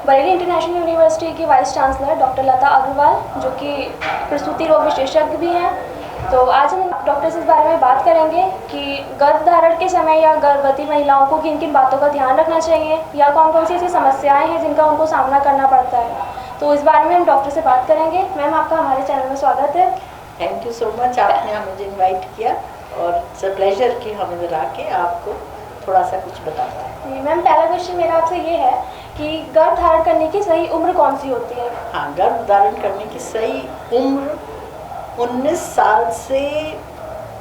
Bareilly international university की vice chancellor doctor लता अग्रवाल, जो कि प्रसूति रोग विशेषज्ञ भी हैं। तो आज हम डॉक्टर से इस बारे में बात करेंगे कि गर्भधारण के समय या गर्भवती महिलाओं को किन किन बातों का ध्यान रखना चाहिए या कौन कौन सी ऐसी समस्याएं हैं जिनका उनको सामना करना पड़ता है। तो इस बारे में हम डॉक्टर से बात करेंगे। मैम, आपका हमारे चैनल में स्वागत है। थैंक यू सो मच, आपने मुझे इनवाइट किया और इट्स अ प्लेजर कि हम इधर आके आपको थोड़ा सा कुछ बताता है। मैम, पहला क्वेश्चन मेरा आपसे ये है कि गर्भ धारण करने की सही उम्र कौन सी होती है? हाँ, गर्भ धारण करने की सही उम्र 19 साल से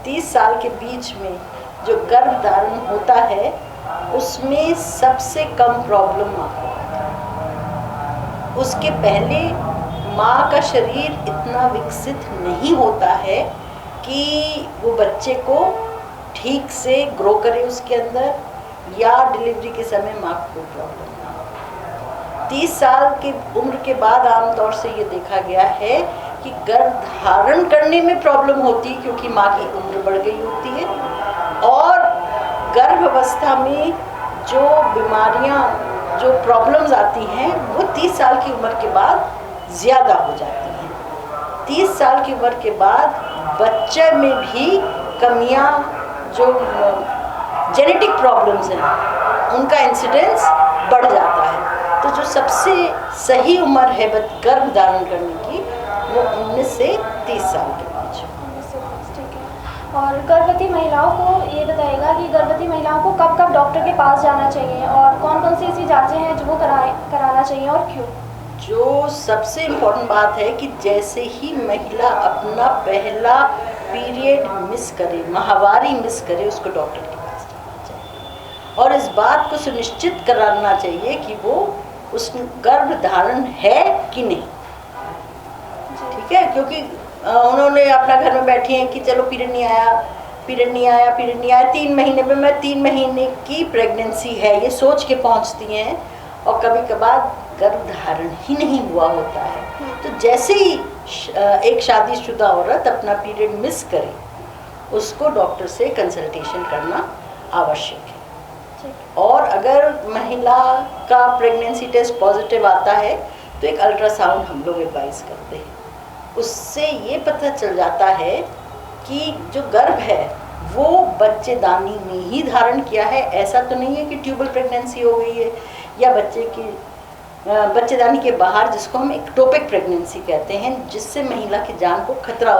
30 साल के बीच में जो गर्भ धारण होता है उसमें सबसे कम प्रॉब्लम आपको होता है। उसके पहले माँ का शरीर इतना विकसित नहीं होता है कि वो बच्चे को ठीक से ग्रो करे उसके अंदर, या डिलीवरी के समय माँ को कोई प्रॉब्लम ना हो। 30 साल की उम्र के बाद आमतौर से ये देखा गया है कि गर्भ धारण करने में प्रॉब्लम होती है क्योंकि माँ की उम्र बढ़ गई होती है, और गर्भावस्था में जो बीमारियाँ, जो प्रॉब्लम्स आती हैं वो 30 साल की उम्र के बाद ज़्यादा हो जाती हैं। 30 साल की उम्र के बाद बच्चे में भी कमियाँ, जो जेनेटिक प्रॉब्लम्स हैं उनका इंसिडेंस बढ़ जाता है। तो जो सबसे सही उम्र है गर्भ धारण करने की वो 19 से 30 साल के बीच। ठीक है। और गर्भवती महिलाओं को ये बताइएगा कि गर्भवती महिलाओं को कब कब डॉक्टर के पास जाना चाहिए और कौन कौन सी ऐसी जांचें हैं जो वो कराना चाहिए और क्यों? जो सबसे इम्पोर्टेंट बात है कि जैसे ही महिला अपना पहला पीरियड मिस करे, माहवारी मिस करे, उसको डॉक्टर के पास जाना चाहिए और इस बात को सुनिश्चित कराना चाहिए कि वो उस गर्भ धारण है कि नहीं। ठीक है, क्योंकि उन्होंने अपना घर में बैठी हैं कि चलो पीरियड नहीं आया 3 महीने में, मैं 3 महीने की प्रेगनेंसी है ये सोच के पहुंचती हैं और कभी कभार गर्भ धारण ही नहीं हुआ होता है। तो जैसे ही एक शादीशुदा औरत अपना पीरियड मिस करे उसको डॉक्टर से कंसल्टेशन करना आवश्यक है। और अगर महिला का प्रेगनेंसी टेस्ट पॉजिटिव आता है तो एक अल्ट्रासाउंड हम लोग एडवाइस करते हैं। उससे ये पता चल जाता है कि जो गर्भ है वो बच्चेदानी में ही धारण किया है, ऐसा तो नहीं है कि ट्यूबल प्रेगनेंसी हो गई है या बच्चेदानी के बाहर, जिसको हम एक्टोपिक प्रेगनेंसी कहते हैं, जिससे महिला की जान को खतरा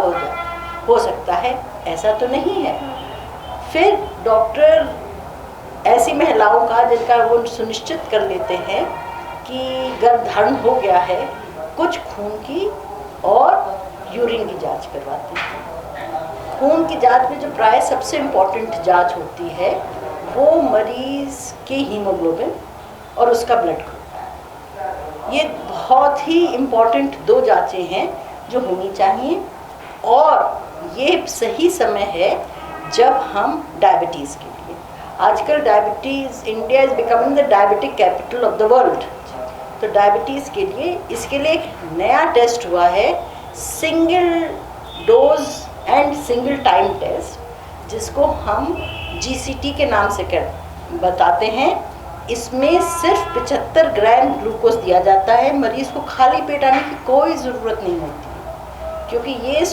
हो सकता है, ऐसा तो नहीं है। फिर डॉक्टर ऐसी महिलाओं का जिनका वो सुनिश्चित कर लेते हैं कि गर्भधारण हो गया है, कुछ खून की और यूरिन की जांच करवाते हैं। खून की जांच में जो प्राय सबसे इम्पॉर्टेंट जांच होती है वो मरीज़ के हीमोग्लोबिन और उसका ब्लड ग्रुप। ये बहुत ही इम्पॉर्टेंट 2 जांचें हैं जो होनी चाहिए, और ये सही समय है जब हम डायबिटीज़ के लिए, आजकल diabetes, India is becoming the diabetic capital of the world. तो डायबिटीज़ के लिए, इसके लिए एक नया टेस्ट हुआ है, single dose and single time test, जिसको हम GCT के नाम से बताते हैं। इसमें सिर्फ 75 ग्राम ग्लूकोज दिया जाता है। मरीज़ को खाली पेट आने की कोई ज़रूरत नहीं होती, क्योंकि ये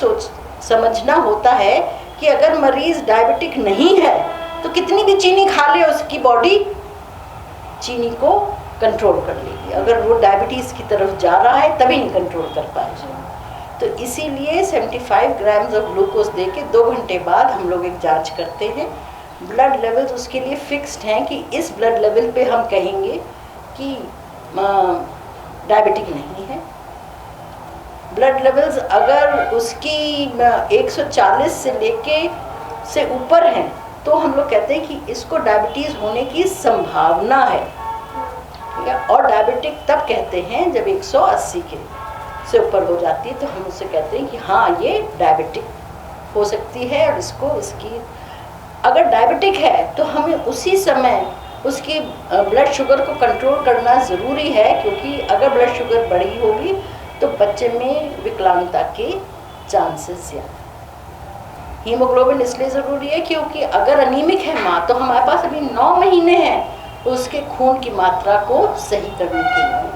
समझना होता है कि अगर मरीज़ डायबिटिक नहीं है तो कितनी भी चीनी खा ले उसकी बॉडी चीनी को कंट्रोल कर लेगी। अगर वो डायबिटीज़ की तरफ जा रहा है तभी नहीं कंट्रोल कर पाएगी। तो इसीलिए 75 ग्राम्स ऑफ ग्लूकोज दे के 2 घंटे बाद हम लोग एक जांच करते हैं। ब्लड लेवल्स उसके लिए फिक्स्ड हैं कि इस ब्लड लेवल पे हम कहेंगे कि डायबिटिक नहीं है। ब्लड लेवल्स अगर उसकी 140 से लेके से ऊपर हैं तो हम लोग कहते हैं कि इसको डायबिटीज़ होने की संभावना है। ठीक है, और डायबिटिक तब कहते हैं जब 180 के से ऊपर हो जाती है, तो हम उससे कहते हैं कि हाँ ये डायबिटिक हो सकती है। और इसकी अगर डायबिटिक है तो हमें उसी समय उसकी ब्लड शुगर को कंट्रोल करना ज़रूरी है, क्योंकि अगर ब्लड शुगर बढ़ी होगी तो बच्चे में विकलांगता के चांसेस ज़्यादा। हीमोग्लोबिन इसलिए ज़रूरी है क्योंकि अगर अनीमिक है माँ तो हमारे पास अभी 9 महीने हैं उसके खून की मात्रा को सही करने के लिए।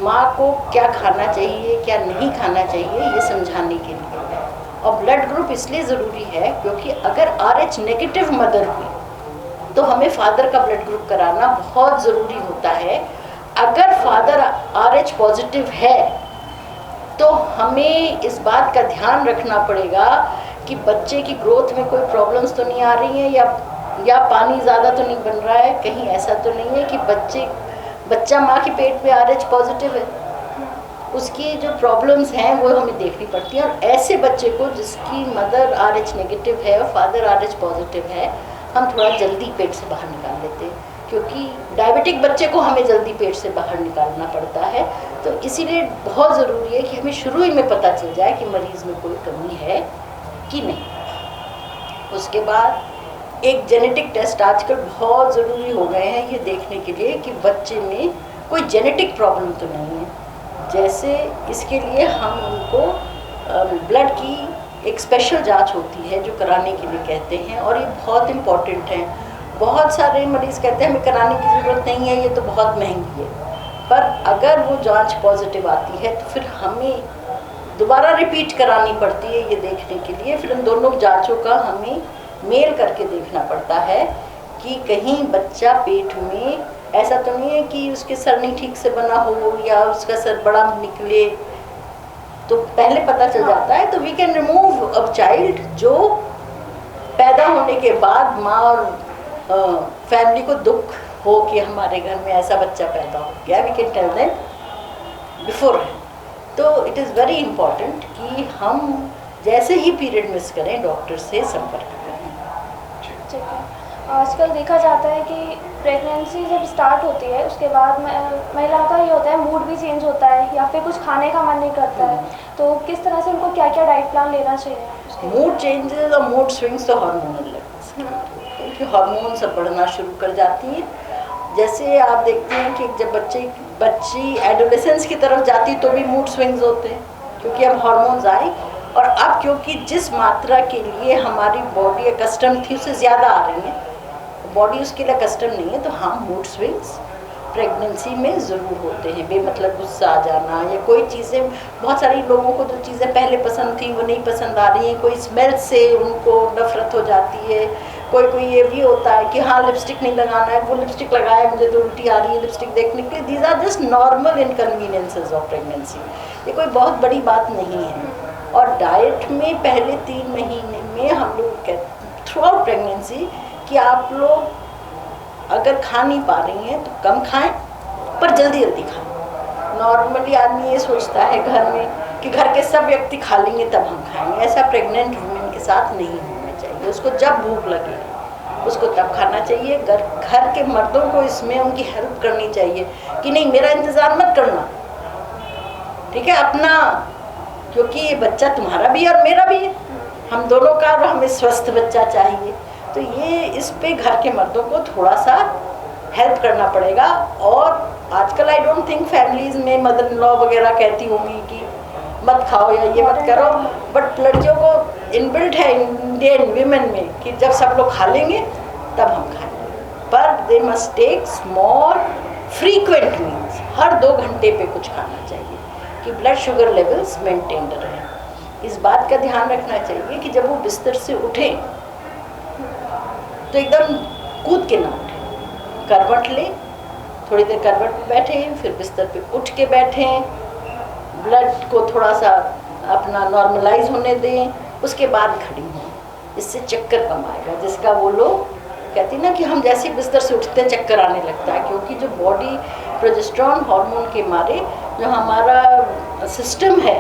माँ को क्या खाना चाहिए क्या नहीं खाना चाहिए ये समझाने के लिए। और ब्लड ग्रुप इसलिए ज़रूरी है क्योंकि अगर RH नेगेटिव मदर हुई तो हमें फादर का ब्लड ग्रुप कराना बहुत ज़रूरी होता है। अगर फादर RH पॉजिटिव है तो हमें इस बात का ध्यान रखना पड़ेगा कि बच्चे की ग्रोथ में कोई प्रॉब्लम्स तो नहीं आ रही हैं या पानी ज़्यादा तो नहीं बन रहा है, कहीं ऐसा तो नहीं है कि बच्चा माँ के पेट में RH पॉजिटिव है। उसकी जो प्रॉब्लम्स हैं वो हमें देखनी पड़ती हैं। और ऐसे बच्चे को जिसकी मदर RH नेगेटिव है और फादर RH पॉजिटिव है, हम थोड़ा जल्दी पेट से बाहर निकाल लेते हैं, क्योंकि डायबिटिक बच्चे को हमें जल्दी पेट से बाहर निकालना पड़ता है। तो इसीलिए बहुत ज़रूरी है कि हमें शुरू ही में पता चल जाए कि मरीज़ में कोई कमी है कि नहीं। उसके बाद एक जेनेटिक टेस्ट आजकल बहुत ज़रूरी हो गए हैं ये देखने के लिए कि बच्चे में कोई जेनेटिक प्रॉब्लम तो नहीं है। जैसे इसके लिए हम उनको ब्लड की एक स्पेशल जांच होती है जो कराने के लिए कहते हैं, और ये बहुत इम्पॉर्टेंट है। बहुत सारे मरीज़ कहते हैं हमें कराने की ज़रूरत नहीं है, ये तो बहुत महंगी है। पर अगर वो जांच पॉजिटिव आती है तो फिर हमें दोबारा रिपीट करानी पड़ती है ये देखने के लिए। फिर इन दोनों जांचों का हमें मेल करके देखना पड़ता है कि कहीं बच्चा पेट में ऐसा तो नहीं है कि उसके सर नहीं ठीक से बना हो या उसका सर बड़ा निकले, तो पहले पता चल जाता है। तो we can remove a child जो पैदा होने के बाद माँ और फैमिली को दुख हो कि हमारे घर में ऐसा बच्चा पैदा हो गया, we can tell them before. तो इट इज़ वेरी इम्पॉर्टेंट कि हम जैसे ही पीरियड मिस करें डॉक्टर से संपर्क करें। ठीक है। आजकल देखा जाता है कि प्रेगनेंसी जब स्टार्ट होती है उसके बाद महिला का ये होता है मूड भी चेंज होता है या फिर कुछ खाने का मन नहीं करता है, तो किस तरह से उनको क्या क्या डाइट प्लान लेना चाहिए? मूड चेंजेस और मूड स्विंग्स तो हार्मोनल लेवल्स, क्योंकि हार्मोन सब बढ़ना शुरू कर जाती है। जैसे आप देखते हैं कि जब बच्ची एडोलेसेंस की तरफ जाती तो भी मूड स्विंग्स होते हैं, क्योंकि अब हार्मोन्स आए और अब क्योंकि जिस मात्रा के लिए हमारी बॉडी कस्टम थी उससे ज़्यादा आ रही है, बॉडी उसके लिए कस्टम नहीं है। तो हाँ, मूड स्विंग्स प्रेगनेंसी में ज़रूर होते हैं। बेमतलब गुस्सा आ जाना या कोई चीज़ें, बहुत सारी लोगों को जो चीज़ें पहले पसंद थी वो नहीं पसंद आ रही हैं, कोई स्मेल से उनको नफरत हो जाती है, कोई ये भी होता है कि हाँ लिपस्टिक नहीं लगाना है, वो लिपस्टिक लगाया मुझे तो उल्टी आ रही है लिपस्टिक देखने के लिए। These are just normal inconveniences of pregnancy, ये कोई बहुत बड़ी बात नहीं है। और डाइट में पहले 3 महीने में हम लोग थ्रू आउट प्रेगनेंसी कि आप लोग अगर खा नहीं पा रही हैं तो कम खाएं पर जल्दी खाएं। नॉर्मली आदमी ये सोचता है घर में कि घर के सब व्यक्ति खा लेंगे तब हम खाएंगे, ऐसा प्रेग्नेंट वुमेन के साथ नहीं होना चाहिए। उसको जब भूख लगे उसको तब खाना चाहिए। घर के मर्दों को इसमें उनकी हेल्प करनी चाहिए कि नहीं मेरा इंतज़ार मत करना, ठीक है अपना, क्योंकि ये बच्चा तुम्हारा भी और मेरा भी है, हम दोनों का, और हमें स्वस्थ बच्चा चाहिए। तो ये इस पे घर के मर्दों को थोड़ा सा हेल्प करना पड़ेगा। और आजकल आई डोंट थिंक फैमिलीज़ में मदर इन लॉ वगैरह कहती होंगी कि मत खाओ या ये मत करो, बट लड़कियों को इनबिल्ट है इंडियन वीमेन में कि जब सब लोग खा लेंगे तब हम खाएंगे। पर they must take small frequent meals, हर 2 घंटे पे कुछ खाना चाहिए कि ब्लड शुगर लेवल्स मेंटेन रहें। इस बात का ध्यान रखना चाहिए कि जब वो बिस्तर से उठें तो एकदम कूद के ना उठें, करवट लें, थोड़ी देर करवट पे बैठें, फिर बिस्तर पे उठ के बैठें, ब्लड को थोड़ा सा अपना नॉर्मलाइज होने दें, उसके बाद खड़ी हों। इससे चक्कर कम आएगा, जिसका वो लोग कहते हैं ना कि हम जैसे बिस्तर से उठते हैं चक्कर आने लगता है, क्योंकि जो बॉडी प्रोजेस्टेरोन हार्मोन के मारे जो हमारा सिस्टम है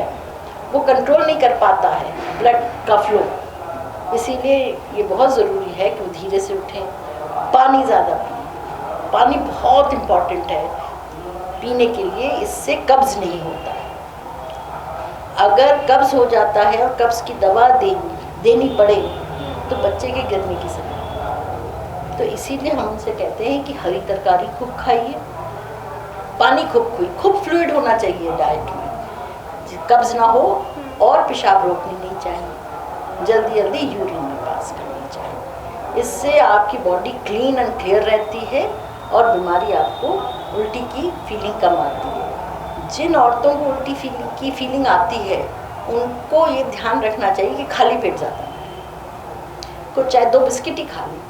वो कंट्रोल नहीं कर पाता है ब्लड का फ्लो। इसीलिए ये बहुत ज़रूरी है कि वो धीरे से उठें, पानी ज़्यादा पिएं। पानी बहुत इम्पॉर्टेंट है पीने के लिए, इससे कब्ज़ नहीं होता है। अगर कब्ज़ हो जाता है और कब्ज़ की दवा देनी पड़े तो बच्चे के गिरने की संभावना। तो इसीलिए हम उनसे कहते हैं कि हरी तरकारी खूब खाइए, पानी खूब फ्लूइड होना चाहिए डाइट में, कब्ज़ ना हो, और पेशाब रोकनी नहीं चाहिए, जल्दी जल्दी यूरिन में पास करनी चाहिए। इससे आपकी बॉडी क्लीन एंड क्लियर रहती है और बीमारी आपको उल्टी की फीलिंग कम आती है। जिन औरतों को उल्टी की फीलिंग आती है उनको ये ध्यान रखना चाहिए कि खाली पेट ज़्यादा को चाहे 2 बिस्किट ही खा लें,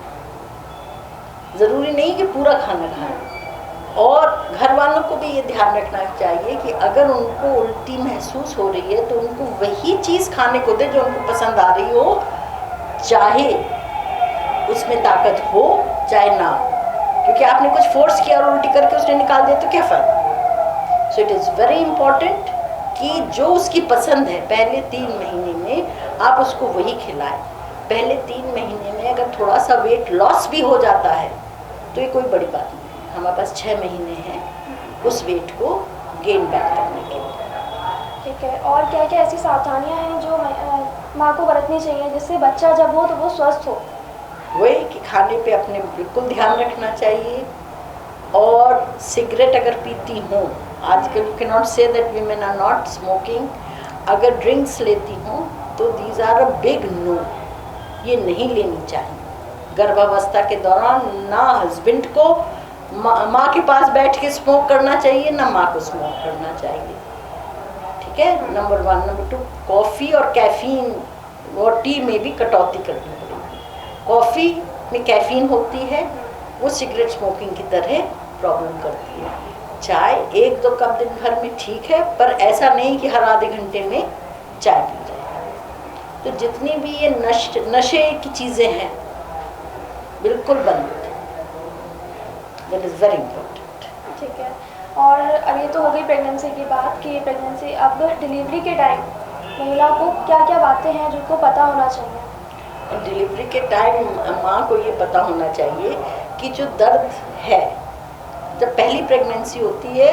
ज़रूरी नहीं कि पूरा खाना खाएं। और घर वालों को भी ये ध्यान रखना चाहिए कि अगर उनको उल्टी महसूस हो रही है तो उनको वही चीज़ खाने को दे जो उनको पसंद आ रही हो, चाहे उसमें ताकत हो चाहे ना हो, क्योंकि आपने कुछ फोर्स किया और उल्टी करके उसने निकाल दिया तो क्या फ़ायदा। So it is very important कि जो उसकी पसंद है पहले 3 महीने में आप उसको वही खिलाएं। पहले 3 महीने में अगर थोड़ा सा वेट लॉस भी हो जाता है तो ये कोई बड़ी बात नहीं है, हमारे पास 6 महीने हैं उस वेट को गेन बैक करने के लिए। ठीक है, और क्या क्या ऐसी सावधानियां हैं जो माँ को बरतनी चाहिए जिससे बच्चा जब हो तो वो स्वस्थ हो? वही कि खाने पे अपने बिल्कुल ध्यान रखना चाहिए, और सिगरेट अगर पीती हूँ, आजकल you can not say that women are not smoking, अगर ड्रिंक्स लेती हूँ तो these are a big no, ये नहीं लेनी चाहिए। गर्भावस्था के दौरान ना हस्बैंड को माँ के पास बैठ के स्मोक करना चाहिए, ना माँ को स्मोक करना चाहिए। ठीक है, नंबर 1। नंबर 2, कॉफ़ी और कैफ़ीन और टी में भी कटौती करनी पड़ेगी। कॉफ़ी में कैफ़ीन होती है, वो सिगरेट स्मोकिंग की तरह प्रॉब्लम करती है। चाय 1-2 कप दिन भर में ठीक है, पर ऐसा नहीं कि हर आधे घंटे में चाय पी जाए। तो जितनी भी ये नशे की चीज़ें हैं बिल्कुल बंद, दैट इज़ वेरी इम्पोर्टेंट। ठीक है, और अब ये तो हो गई प्रेगनेंसी की बात कि प्रेगनेंसी, अब डिलीवरी के टाइम महिला को क्या क्या बातें हैं जिनको पता होना चाहिए? डिलीवरी के टाइम माँ को ये पता होना चाहिए कि जो दर्द है, जब पहली प्रेगनेंसी होती है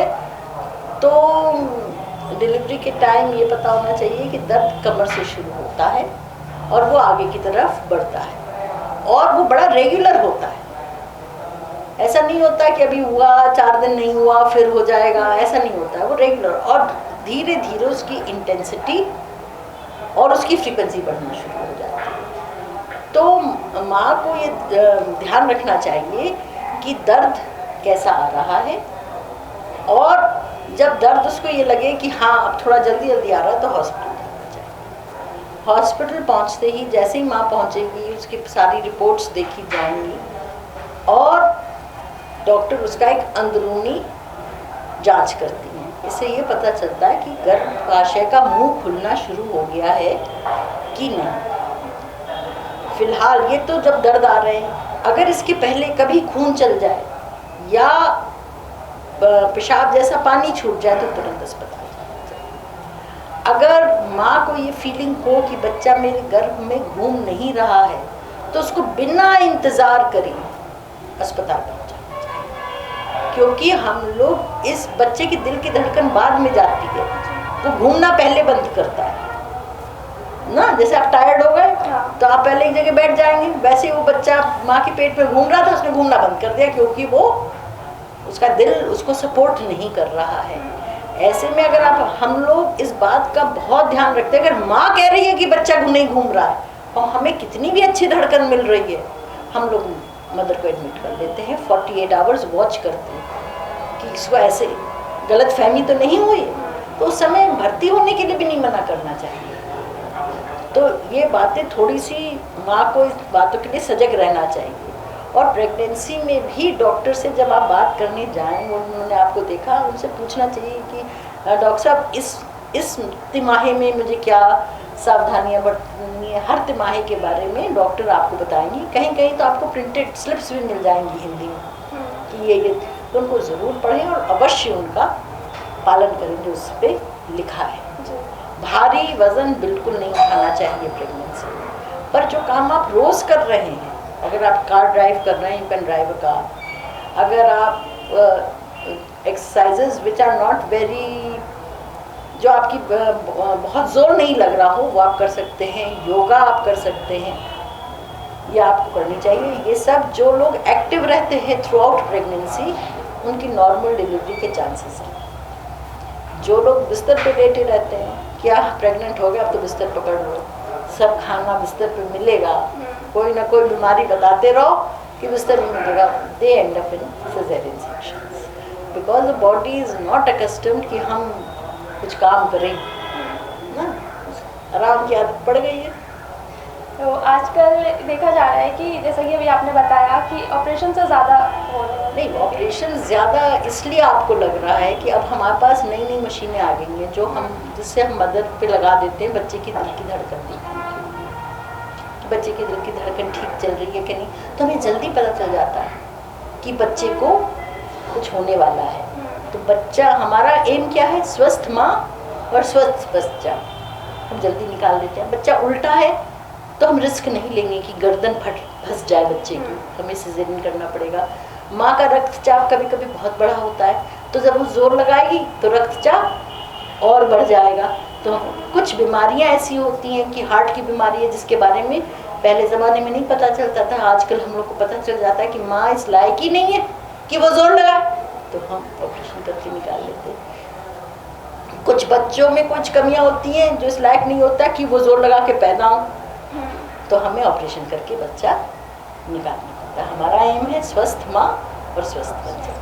तो डिलीवरी के टाइम ये पता होना चाहिए कि दर्द कमर से शुरू होता है और वो आगे की तरफ बढ़ता है, और वो बड़ा रेगुलर होता है। ऐसा नहीं होता कि अभी हुआ 4 दिन नहीं हुआ फिर हो जाएगा, ऐसा नहीं होता है, वो रेगुलर, और धीरे धीरे उसकी इंटेंसिटी और उसकी फ्रीक्वेंसी बढ़ना शुरू हो जाती है। तो माँ को ये ध्यान रखना चाहिए कि दर्द कैसा आ रहा है, और जब दर्द उसको ये लगे कि हाँ अब थोड़ा जल्दी जल्दी आ रहा है तो हॉस्पिटल जाना चाहिए। हॉस्पिटल पहुँचते ही, जैसे ही माँ पहुँचेगी, उसकी सारी रिपोर्ट्स देखी जाएंगी और डॉक्टर उसका एक अंदरूनी जांच करती हैं। इससे ये पता चलता है कि गर्भाशय का मुंह खुलना शुरू हो गया है कि नहीं। फिलहाल ये तो जब दर्द आ रहे हैं, अगर इसके पहले कभी खून चल जाए या पेशाब जैसा पानी छूट जाए तो तुरंत अस्पताल जाना चाहिए। अगर माँ को ये फीलिंग हो कि बच्चा मेरे गर्भ में घूम नहीं रहा है तो उसको बिना इंतज़ार करे अस्पताल पहुँचाना चाहिए, क्योंकि हम लोग इस बच्चे की दिल की धड़कन बाद में जाती है, वो घूमना पहले बंद करता है ना। जैसे आप टायर्ड हो गए तो आप पहले एक जगह बैठ जाएंगे, वैसे वो बच्चा माँ के पेट में घूम रहा था, उसने घूमना बंद कर दिया क्योंकि वो उसका दिल उसको सपोर्ट नहीं कर रहा है। ऐसे में अगर हम लोग इस बात का बहुत ध्यान रखते हैं, अगर माँ कह रही है कि बच्चा नहीं घूम रहा है और हमें कितनी भी अच्छी धड़कन मिल रही है, हम लोग मदर को एडमिट कर लेते हैं, 48 आवर्स वॉच करते हैं कि इसको ऐसे गलत फहमी तो नहीं हुई, तो उस समय भर्ती होने के लिए भी नहीं मना करना चाहिए। तो ये बातें थोड़ी सी माँ को इस बातों के लिए सजग रहना चाहिए। और प्रेगनेंसी में भी डॉक्टर से जब आप बात करने जाएं, उन्होंने आपको देखा, उनसे पूछना चाहिए कि डॉक्टर साहब इस तिमाही में मुझे क्या सावधानियां बरतनी है। हर तिमाही के बारे में डॉक्टर आपको बताएंगी, कहीं कहीं तो आपको प्रिंटेड स्लिप्स भी मिल जाएंगी हिंदी में कि ये तो उनको ज़रूर पढ़ें और अवश्य उनका पालन करें जो उस पर लिखा है। भारी वज़न बिल्कुल नहीं उठाना चाहिए प्रेगनेंसी में, पर जो काम आप रोज़ कर रहे हैं, अगर आप कार ड्राइव कर रहे हैं, you can drive a car. अगर आप exercises which are not very, जो आपकी बहुत ज़ोर नहीं लग रहा हो, वो आप कर सकते हैं। योगा आप कर सकते हैं, ये आपको करनी चाहिए। ये सब जो लोग एक्टिव रहते हैं थ्रू आउट प्रेगनेंसी, उनकी नॉर्मल डिलीवरी के चांसेस हैं। जो लोग बिस्तर पे लेटे रहते हैं, क्या प्रेग्नेंट हो गया अब तो बिस्तर पकड़ लो, सब खाना बिस्तर पे मिलेगा, कोई ना कोई बीमारी बताते रहो कि बिस्तर में मिलेगा, they end up in caesarean sections. Because the body is not accustomed कि हम कुछ काम करें ना, आराम की आदत पड़ गई है। तो आजकल देखा जा रहा है कि जैसा कि अभी आपने बताया कि ऑपरेशन से ज़्यादा हो रहे हैं। नहीं, ऑपरेशन ज़्यादा इसलिए आपको लग रहा है कि अब हमारे पास नई नई मशीनें आ गई हैं जो हम जिससे हम मदर पे लगा देते हैं बच्चे की दिल की धड़कन देखने के लिए, बच्चे की दिल की धड़कन ठीक चल रही है कि नहीं, तो हमें जल्दी पता चल जाता है कि बच्चे को कुछ होने वाला है। तो बच्चा, हमारा एम क्या है, स्वस्थ माँ और स्वस्थ बच्चा, हम जल्दी निकाल देते हैं। बच्चा उल्टा है तो हम रिस्क नहीं लेंगे कि गर्दन फंस जाए बच्चे की, हमें सिजेरियन करना पड़ेगा। माँ का रक्तचाप कभी कभी बहुत बड़ा होता है, तो जब वो जोर लगाएगी तो रक्तचाप और बढ़ जाएगा। तो कुछ बीमारियाँ ऐसी होती हैं कि हार्ट की बीमारी है जिसके बारे में पहले ज़माने में नहीं पता चलता था, आजकल हम लोग को पता चल जाता है कि माँ इस लायक ही नहीं है कि वो जोर लगाए, तो हम ऑपरेशन करके निकाल लेते हैं। कुछ बच्चों में कुछ कमियाँ होती हैं जो इस लायक नहीं होता कि वो जोर लगा के पैदा हो, तो हमें ऑपरेशन करके बच्चा निकालना पड़ता है। हमारा एम है स्वस्थ माँ और स्वस्थ बच्चा।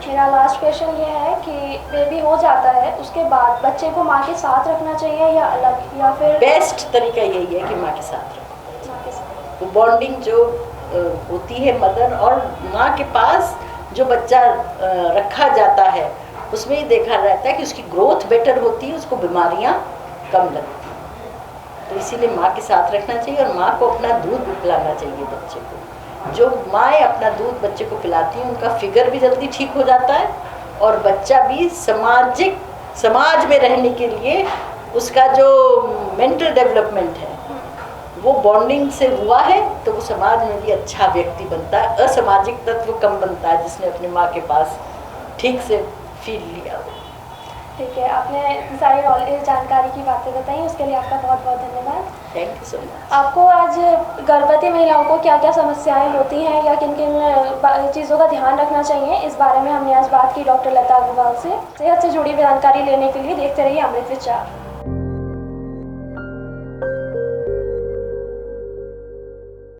मेरा लास्ट क्वेश्चन ये है कि बेबी हो जाता है उसके बाद बच्चे को माँ के साथ रखना चाहिए या अलग, या फिर बेस्ट तरीका यही है कि माँ के साथ रखो। माँ के साथ? वो बॉन्डिंग जो होती है मदर और माँ के पास, जो बच्चा रखा जाता है उसमें ये देखा जाता है कि उसकी ग्रोथ बेटर होती है, उसको बीमारियाँ कम लगती हैं। तो इसीलिए माँ के साथ रखना चाहिए और माँ को अपना दूध भी पिलाना चाहिए बच्चे को। जो माएँ अपना दूध बच्चे को पिलाती हैं उनका फिगर भी जल्दी ठीक हो जाता है और बच्चा भी समाज में रहने के लिए उसका जो मेंटल डेवलपमेंट है वो बॉन्डिंग से हुआ है, तो वो समाज में भी अच्छा व्यक्ति बनता है। असामाजिक तत्व कम बनता है जिसने अपनी माँ के पास ठीक से फील लिया। ठीक है, आपने सारी नॉलेज जानकारी की बातें बताई, उसके लिए आपका बहुत बहुत धन्यवाद। Thank you so much. आपको आज गर्भवती महिलाओं को क्या क्या समस्याएं होती हैं या किन किन चीज़ों का ध्यान रखना चाहिए, इस बारे में हमने आज बात की डॉक्टर लता अग्रवाल से। सेहत से जुड़ी जानकारी लेने के लिए देखते रहिए अमृत विचार।